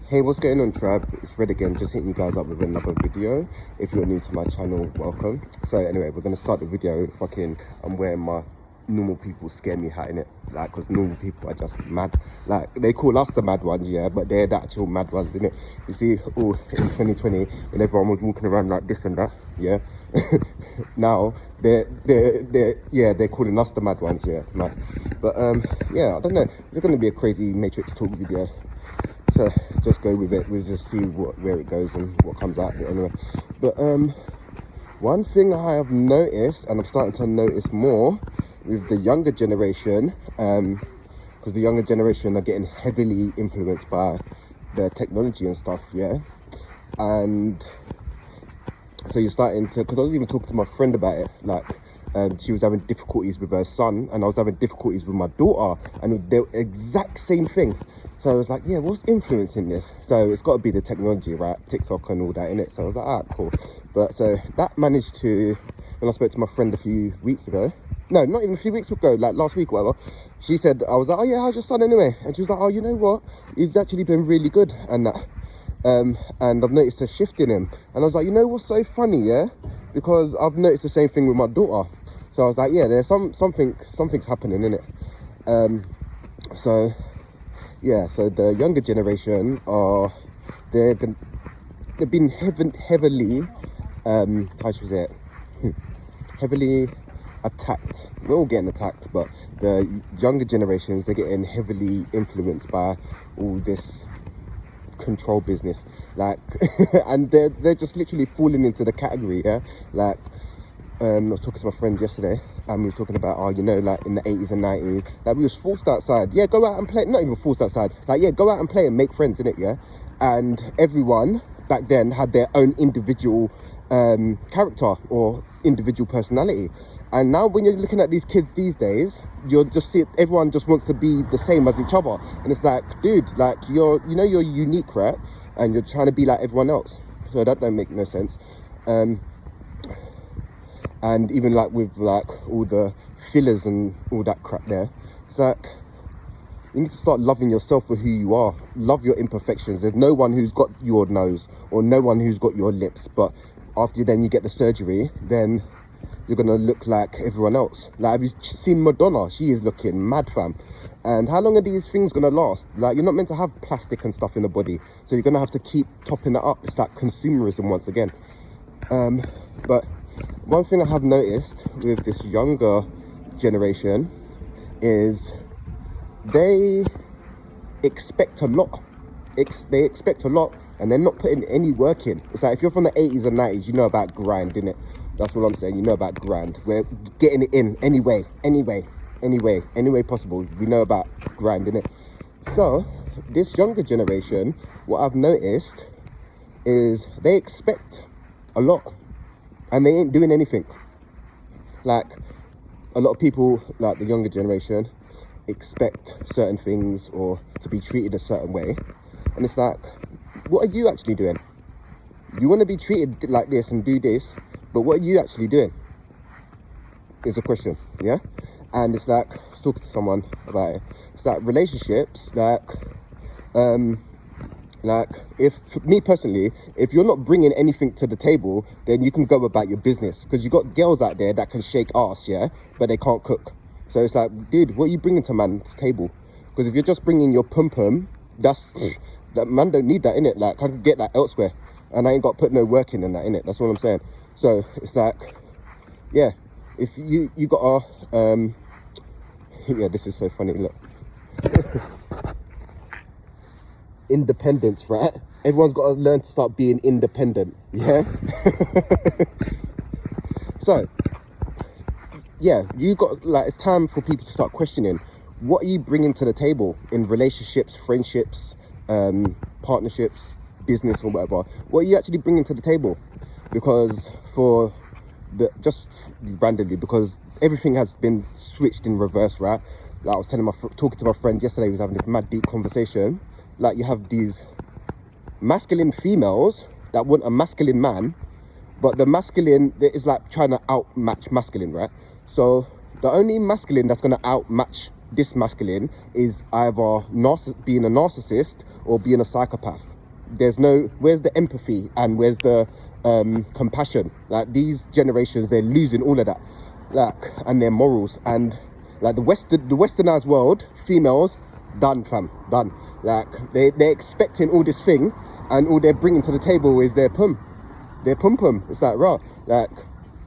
Hey, what's going on, tribe? It's Fred again, just hitting you guys up with another video. If you're new to my channel, welcome. So anyway, we're gonna start the video. I'm wearing my normal people scare me hat in it, like, because normal people are just mad. Like, they call us the mad ones, yeah, but they're the actual mad ones, innit? You see, in 2020, when everyone was walking around like this and that, yeah. Now they're calling us the mad ones, yeah, mad. But yeah, I don't know. It's gonna be a crazy Matrix talk video. So just go with it. We'll just see where it goes and what comes out of it anyway. But one thing I have noticed, and I'm starting to notice more with the younger generation, because the younger generation are getting heavily influenced by the technology and stuff, yeah. And so you're starting to, because I was even talking to my friend about it, like, she was having difficulties with her son, and I was having difficulties with my daughter, and they're the exact same thing. So I was like, yeah, what's influencing this? So it's got to be the technology, right? TikTok and all that, innit? So I was like, ah, cool. But so that managed to, when I spoke to my friend a few weeks ago, no, not even a few weeks ago, like last week or whatever, she said, I was like, oh yeah, how's your son anyway? And she was like, oh, you know what? He's actually been really good and that. And I've noticed a shift in him. And I was like, you know what's so funny, yeah? Because I've noticed the same thing with my daughter. So I was like, yeah, there's something's happening, innit? So yeah, so the younger generation they've been heavily, how should we say it? Heavily attacked. We're all getting attacked, but the younger generations, they're getting heavily influenced by all this control business, like, and they're just literally falling into the category, yeah, like, I was talking to my friend yesterday, and we were talking about, oh, you know, like in the 80s and 90s, like we was forced outside, yeah, go out and play, not even forced outside, like, yeah, go out and play and make friends, innit, yeah, and everyone back then had their own individual character or individual personality. And now when you're looking at these kids these days, you'll just see everyone just wants to be the same as each other. And it's like, dude, like, you're unique, right? And you're trying to be like everyone else. So that don't make no sense. And even like with like all the fillers and all that crap there, it's like, you need to start loving yourself for who you are. Love your imperfections. There's no one who's got your nose or no one who's got your lips. But after then you get the surgery, then you're going to look like everyone else. Like, have you seen Madonna? She is looking mad, fam. And how long are these things going to last? Like, you're not meant to have plastic and stuff in the body. So you're going to have to keep topping it up. It's like consumerism once again. But one thing I have noticed with this younger generation is they expect a lot. They expect a lot, and they're not putting any work in. It's like, if you're from the 80s and 90s, you know about grind, innit? That's what I'm saying. You know about grind. We're getting it in any way possible. We know about grind, innit? So this younger generation, what I've noticed is they expect a lot, and they ain't doing anything. Like, a lot of people, like the younger generation, expect certain things or to be treated a certain way, and it's like, what are you actually doing? You want to be treated like this and do this, but what are you actually doing is a question, yeah? And it's like, I was talking to someone about it. It's like relationships, like if, me personally, if you're not bringing anything to the table, then you can go about your business, because you got girls out there that can shake ass, yeah, but they can't cook. So it's like, dude, what are you bringing to man's table? Because if you're just bringing your pum-pum, that man don't need that, innit? Like, I can get that elsewhere, and I ain't got to put no work in that, innit? That's what I'm saying. So it's like, yeah, if you got a, yeah, this is so funny, look. Independence, right? Everyone's got to learn to start being independent, yeah? So, yeah, you got, like, it's time for people to start questioning, what are you bringing to the table in relationships, friendships, partnerships, business or whatever? What are you actually bringing to the table? Because just randomly, because everything has been switched in reverse, right? Like I was talking to my friend yesterday, he was having this mad deep conversation. Like, you have these masculine females that want a masculine man, but the masculine is like trying to outmatch masculine, right? So the only masculine that's going to outmatch this masculine is either being a narcissist or being a psychopath. Where's the empathy and where's the compassion? Like, these generations, they're losing all of that, like, and their morals. And like the westernized world, females, done, fam, done. Like, they're expecting all this thing, and all they're bringing to the table is their pum. It's like, raw. Like,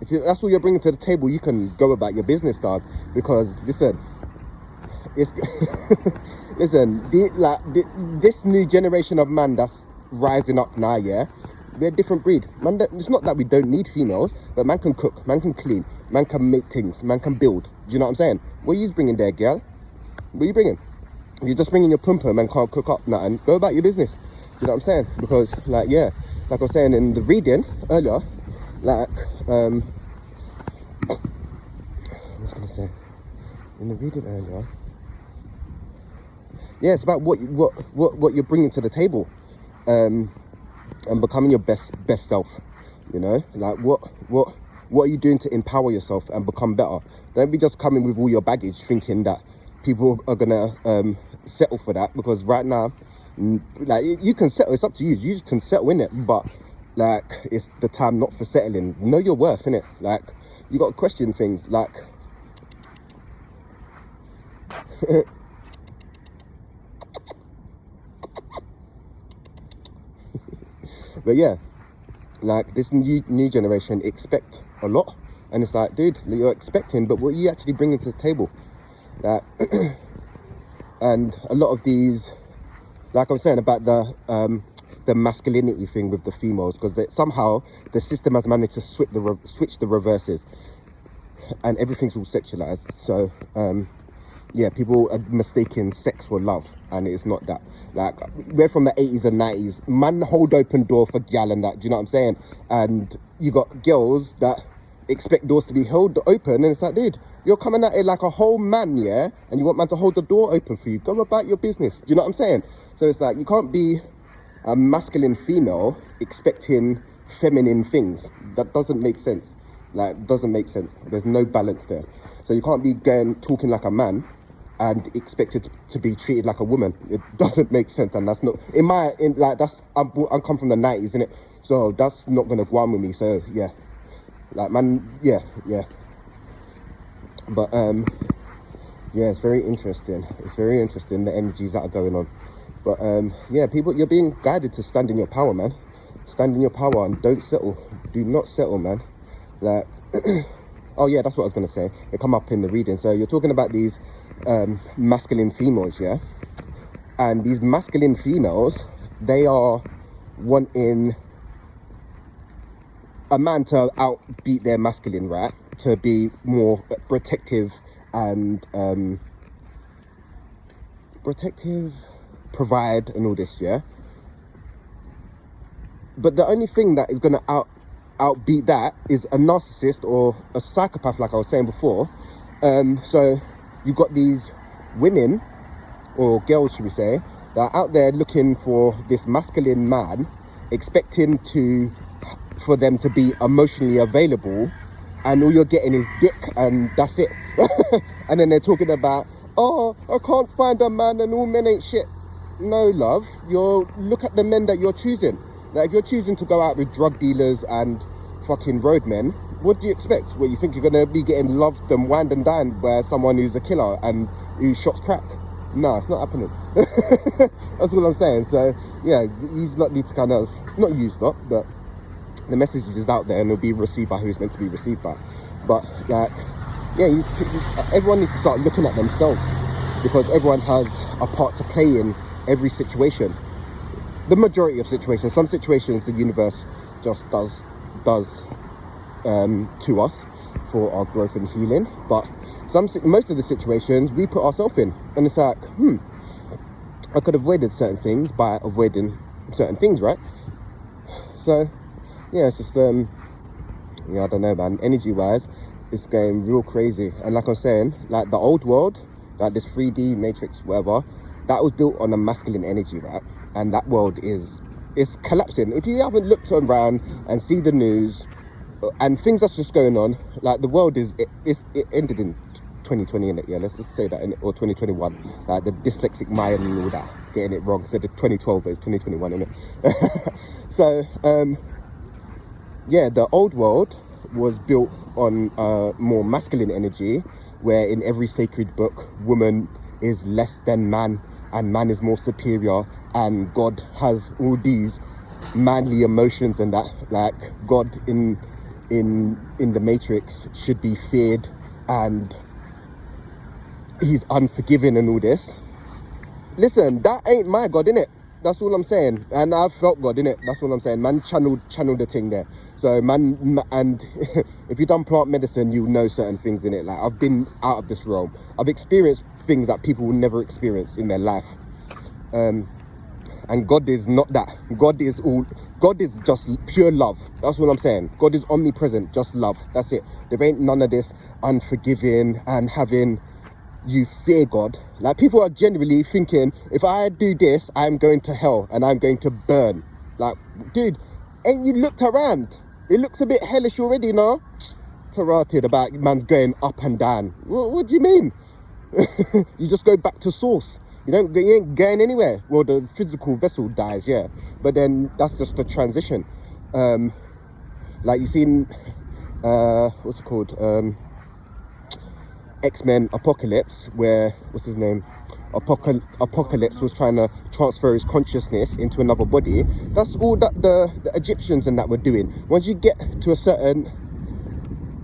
that's all you're bringing to the table, you can go about your business, dog. Because listen, it's listen, this new generation of man that's rising up now, yeah, we're a different breed, man. It's not that we don't need females, but man can cook, man can clean, man can make things, man can build. Do you know what I'm saying? What are you bringing there, girl? What are you bringing? If you're just bringing your pum and can't cook up nothing, go about your business. Do you know what I'm saying? Because, like, yeah, like I was saying in the reading earlier, like, I was gonna say in the reading earlier, yeah, it's about what you're bringing to the table, and becoming your best self. You know, like what are you doing to empower yourself and become better? Don't be just coming with all your baggage, thinking that people are gonna settle for that. Because right now, like, you can settle. It's up to you. You can settle in it, but like, it's the time not for settling. Know your worth, innit? Like, you got to question things. Like, but yeah, like, this new generation expect a lot, and it's like, dude, you're expecting, but what are you actually bringing to the table? Like, and a lot of these, like I was saying about the masculinity thing with the females, because somehow the system has managed to switch the reverses, and everything's all sexualized. So yeah, people are mistaking sex for love, and it's not that. Like, we're from the 80s and 90s. Man, hold open door for gal and that. Do you know what I'm saying? And you got girls that expect doors to be held open, and it's like, dude, you're coming at it like a whole man, yeah? And you want man to hold the door open for you. Go about your business. Do you know what I'm saying? So it's like, you can't be a masculine female expecting feminine things. That doesn't make sense. Like, doesn't make sense. There's no balance there. So you can't be talking like a man and expected to be treated like a woman. It doesn't make sense, and that's not I'm come from the 90s, innit? So that's not gonna go on with me. So yeah, like, man, yeah. But yeah, it's very interesting. The energies that are going on. But yeah, people, you're being guided to stand in your power, man. Stand in your power and don't settle. Do not settle, man. Like, oh yeah, that's what I was gonna say. It come up in the reading. So you're talking about these masculine females, yeah? And these masculine females, they are wanting a man to outbeat their masculine, right? To be more protective and provide and all this, yeah? But the only thing that is going to outbeat that is a narcissist or a psychopath, like I was saying before. So you've got these women, or girls should we say, that are out there looking for this masculine man, expecting for them to be emotionally available, and all you're getting is dick, and that's it. And then they're talking about, oh, I can't find a man and all men ain't shit. No, love, look at the men that you're choosing. Like, if you're choosing to go out with drug dealers and fucking roadmen, what do you expect? What, you think you're going to be getting loved and wined and dined by someone who's a killer and who shots crack? No, it's not happening. That's all I'm saying. So yeah, you lot need to kind of, not use lot, but the message is out there, and it'll be received by who it's meant to be received by. But like, yeah, everyone needs to start looking at themselves, because everyone has a part to play in every situation. The majority of situations. Some situations the universe just does to us for our growth and healing, but most of the situations we put ourselves in, and it's like, I could have avoided certain things by avoiding certain things, right? So yeah, it's just yeah, I don't know, man. Energy wise, it's going real crazy. And like I was saying, like the old world, like this 3D matrix, whatever, that was built on a masculine energy, right? And that world is collapsing. If you haven't looked around and see the news and things that's just going on, like the world it ended in 2020, innit? Yeah, let's just say that, or 2021, like the dyslexic mind and all that. getting it wrong. I said 2012, but it's 2021, isn't it? So, yeah, the old world was built on more masculine energy, where in every sacred book, woman is less than man and man is more superior, and God has all these manly emotions and that, like God in the Matrix should be feared and he's unforgiving and all this. Listen, that ain't my God, innit? That's all I'm saying. And I've felt God, innit? That's all I'm saying. Man channeled the thing there. So and if you've done plant medicine, you know certain things in it. Like, I've been out of this realm. I've experienced things that people will never experience in their life. And God is not that. God is just pure love. That's what I'm saying. God is omnipresent, just love. That's it. There ain't none of this unforgiving and having you fear God. Like, people are generally thinking, if I do this, I'm going to hell and I'm going to burn. Like, dude, ain't you looked around? It looks a bit hellish already, no? Tarated about man's going up and down. What do you mean? You just go back to source. You ain't going anywhere. Well, the physical vessel dies, yeah, but then that's just the transition. Like, you seen what's it called, X-Men Apocalypse, where what's his name, Apocalypse was trying to transfer his consciousness into another body. That's all that the Egyptians and that were doing. Once you get to a certain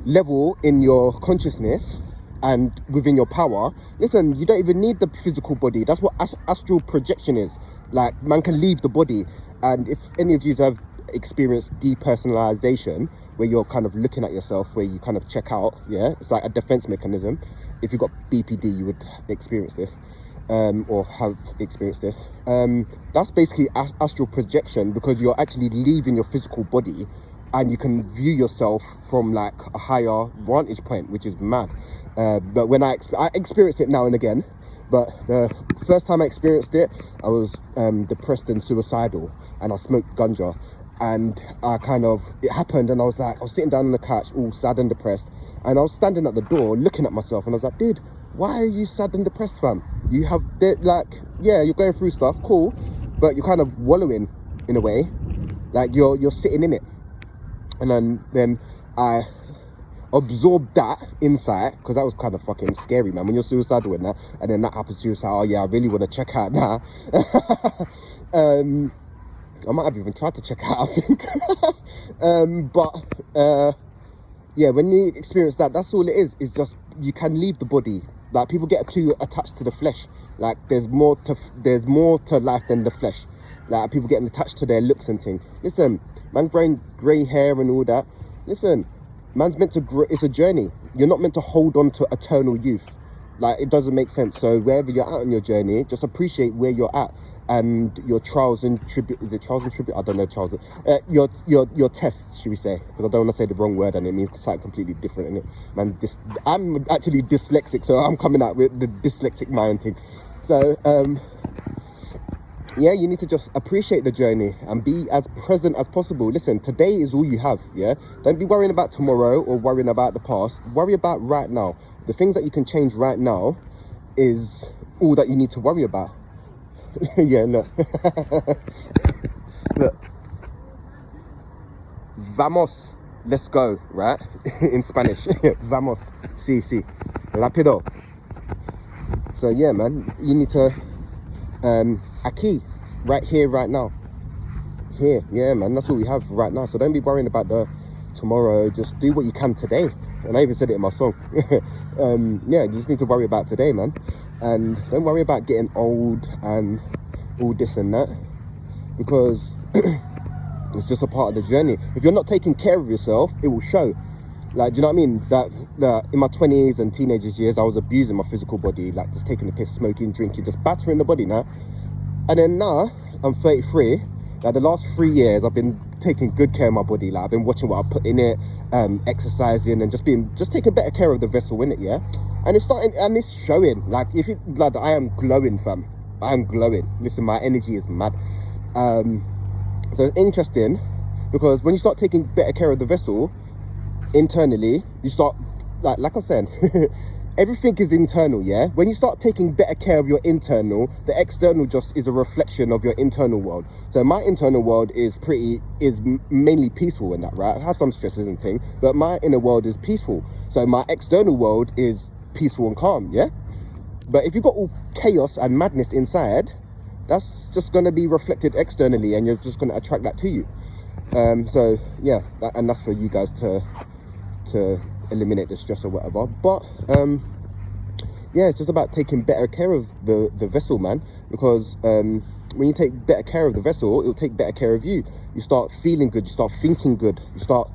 level in your consciousness and within your power, listen, you don't even need the physical body. That's what astral projection is. Like, man can leave the body. And if any of you have experienced depersonalization, where you're kind of looking at yourself, where you kind of check out, yeah, it's like a defense mechanism. If you've got BPD, you would experience this, or have experienced this. That's basically astral projection, because you're actually leaving your physical body and you can view yourself from like a higher vantage point, which is mad. But when I experience it now and again, but the first time I experienced it, I was depressed and suicidal, and I smoked ganja, and it happened, and I was sitting down on the couch all sad and depressed, and I was standing at the door looking at myself, and I was like, dude, why are you sad and depressed, fam? You have, like, yeah, you're going through stuff, cool, but you're kind of wallowing in a way, like you're sitting in it. And then I absorbed that insight, because that was kind of fucking scary, man, when you're suicidal in that, and then that happens to you. It's like, oh yeah, I really want to check out now. I might have even tried to check out, I think. Yeah, when you experience that, that's all it is. It's just, you can leave the body. Like, people get too attached to the flesh. Like, there's more to life than the flesh. Like, people getting attached to their looks and things. Listen, man growing grey hair and all that. Listen, man's meant to grow. It's a journey. You're not meant to hold on to eternal youth. Like, it doesn't make sense. So wherever you're at on your journey, just appreciate where you're at, and your trials and tribute. Is it trials and tribute? I don't know, trials. Your tests, should we say? Because I don't want to say the wrong word and it means something completely different. innit? Man, I'm actually dyslexic, so I'm coming out with the dyslexic mind thing. So yeah, you need to just appreciate the journey and be as present as possible. Listen, today is all you have, yeah? Don't be worrying about tomorrow or worrying about the past. Worry about right now. The things that you can change right now is all that you need to worry about. Yeah, look. Look. Vamos. Let's go, right? In Spanish. Vamos. Sí. Rápido. So yeah, man, you need to aquí, right here, right now. Here, yeah, man, that's all we have right now. So don't be worrying about the tomorrow. Just do what you can today. And I even said it in my song. Yeah, you just need to worry about today, man. And don't worry about getting old and all this and that, because it's just a part of the journey. If you're not taking care of yourself, it will show. Like, do you know what I mean? That in my 20s and teenagers years, I was abusing my physical body, like just taking the piss, smoking, drinking, just battering the body now. And then now I'm 33. Like, the last 3 years, I've been taking good care of my body. Like, I've been watching what I put in it, exercising, and just taking better care of the vessel in it, yeah. And it's starting, and it's showing. Like, I am glowing, fam. I am glowing. Listen, my energy is mad. So it's interesting, because when you start taking better care of the vessel internally, you start, like I'm saying, everything is internal, yeah? When you start taking better care of your internal, the external just is a reflection of your internal world. So my internal world is mainly peaceful in that, right? I have some stresses and things, but my inner world is peaceful. So my external world is peaceful and calm, yeah? But if you've got all chaos and madness inside, that's just going to be reflected externally, and you're just going to attract that to you. So yeah, and that's for you guys to eliminate the stress or whatever. But yeah, it's just about taking better care of the vessel, man, because when you take better care of the vessel, it'll take better care of you. You start feeling good, you start thinking good, you start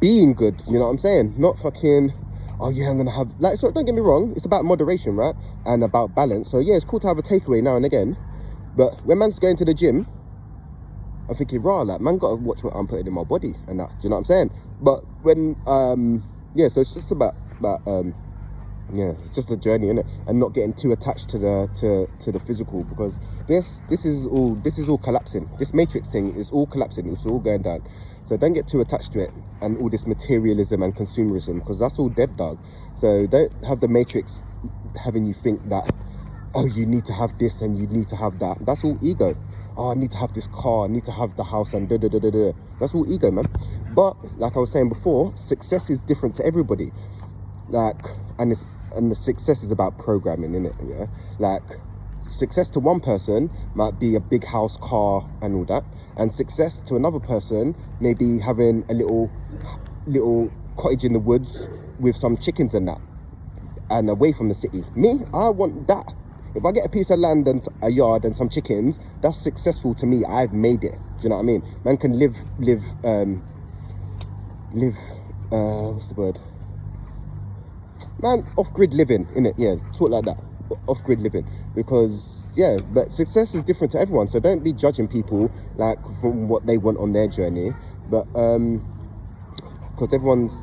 being good, you know what I'm saying? Not fucking, oh yeah, I'm gonna have, like, so don't get me wrong, it's about moderation, right? And about balance. So yeah, it's cool to have a takeaway now and again, but when man's going to the gym, I'm thinking, rah, like, man, gotta watch what I'm putting in my body and that, do you know what I'm saying? But when yeah, so it's just about yeah, it's just a journey, innit? And not getting too attached to the physical, because this is all collapsing. This matrix thing is all collapsing. It's all going down. So don't get too attached to it and all this materialism and consumerism, because that's all dead, dog. So don't have the matrix having you think that, oh, you need to have this and you need to have that. That's all ego. Oh, I need to have this car, I need to have the house, and da da da da da. That's all ego, man. But like I was saying before, success is different to everybody. Like, and the success is about programming, innit? Yeah, like, success to one person might be a big house, car, and all that, and success to another person may be having a little cottage in the woods with some chickens and that, and away from the city. Me, I want that. If I get a piece of land and a yard and some chickens, that's successful to me. I've made it. Do you know what I mean? Man can live what's the word? Man, off-grid living, innit? Yeah, talk like that. Off-grid living. Because, yeah, but success is different to everyone. So don't be judging people, like, from what they want on their journey. But, because everyone's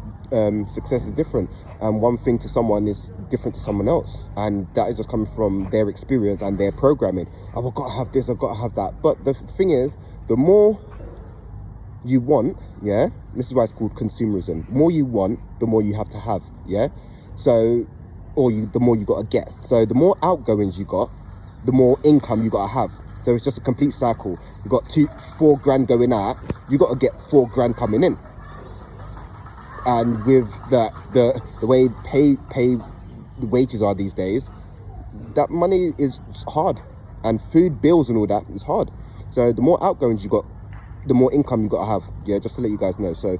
success is different. And one thing to someone is different to someone else. And that is just coming from their experience and their programming. Oh, I've got to have this, I've got to have that. But the thing is, the more you want, yeah, this is why it's called consumerism. The more you want, the more you have to have, yeah? So, the more you got to get. So the more outgoings you got, the more income you got to have. So it's just a complete cycle. You got 4 grand going out, you got to get 4 grand coming in. And with the way the wages are these days, that money is hard, and food bills and all that is hard. So the more outgoings you got, the more income you got to have. Yeah, just to let you guys know. So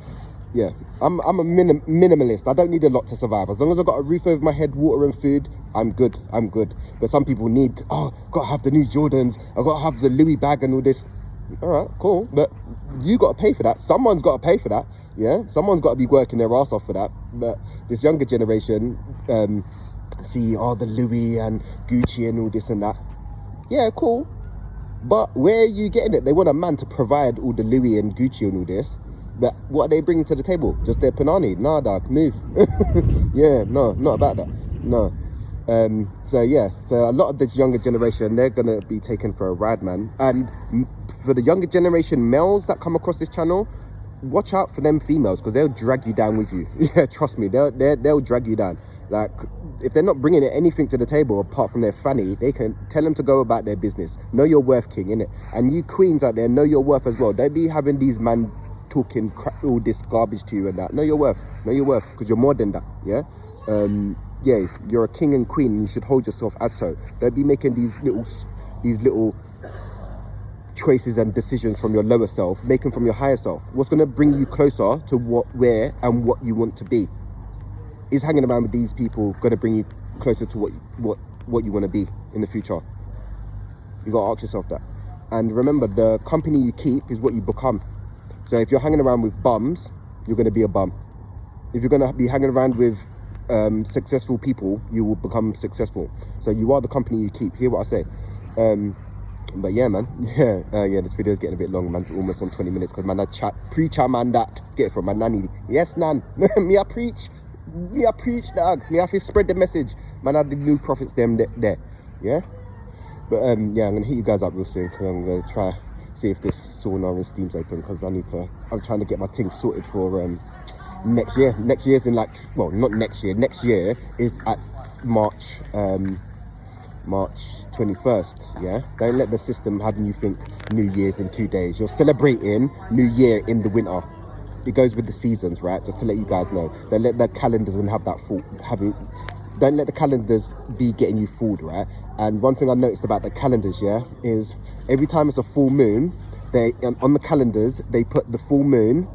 yeah, I'm a minimalist. I don't need a lot to survive. As long as I've got a roof over my head, water and food, I'm good. But some people need, got to have the new Jordans, I've got to have the Louis bag and all this. All right, cool. But you got to pay for that. Someone's got to pay for that. Yeah, someone's got to be working their ass off for that. But this younger generation, see, the Louis and Gucci and all this and that. Yeah, cool. But where are you getting it? They want a man to provide all the Louis and Gucci and all this. But what are they bringing to the table? Just their panani? Nah, dog, move. Yeah, no, not about that. No. So yeah, so a lot of this younger generation, they're gonna be taken for a ride, man. And for the younger generation males that come across this channel, watch out for them females, because they'll drag you down with you. Yeah, trust me, they'll drag you down. Like, if they're not bringing anything to the table apart from their fanny, they can tell them to go about their business. Know your worth, king, innit? And you queens out there, know your worth as well. Don't be having these man talking crap, all this garbage to you and that. Know your worth, because you're more than that. Yeah. Yeah, you're a king and queen, and you should hold yourself as so. Don't be making these little choices and decisions from your lower self. Make them from your higher self. What's going to bring you closer to where and what you want to be? Is hanging around with these people going to bring you closer to what you want to be in the future? You got to ask yourself that. And remember, the company you keep is what you become. So if you're hanging around with bums, you're going to be a bum. If you're going to be hanging around with successful people, you will become successful. So you are the company you keep. Hear what I say. But yeah, man. Yeah, this video is getting a bit long, man. It's almost on 20 minutes because man, I preacher, man, that. Get it from my nanny. Yes, nan. Me I preach, dog. Me have to spread the message. Man, I the new prophets them there. Yeah? But yeah, I'm going to hit you guys up real soon, because I'm going to try see if this sauna and steam's open, because I'm trying to get my things sorted for next year. Next year's in not next year. Next year is at March 21st, yeah? Don't let the system having you think New Year's in 2 days. You're celebrating New Year in the winter. It goes with the seasons, right? Just to let you guys know. Don't let the calendars and have that fault, don't let the calendars be getting you fooled, right? And one thing I noticed about the calendars, yeah, is every time it's a full moon, they on the calendars, they put the full moon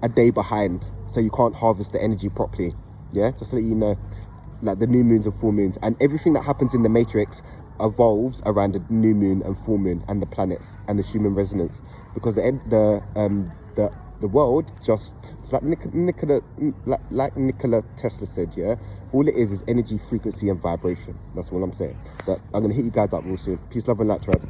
a day behind, so you can't harvest the energy properly, yeah? Just to let you know, like the new moons and full moons, and everything that happens in the matrix evolves around the new moon and full moon and the planets and the Schumann resonance, because the world just, it's like Nikola Tesla said, yeah, all it is energy, frequency and vibration. That's all I'm saying. But I'm gonna hit you guys up real soon. Peace, love and light, tribe.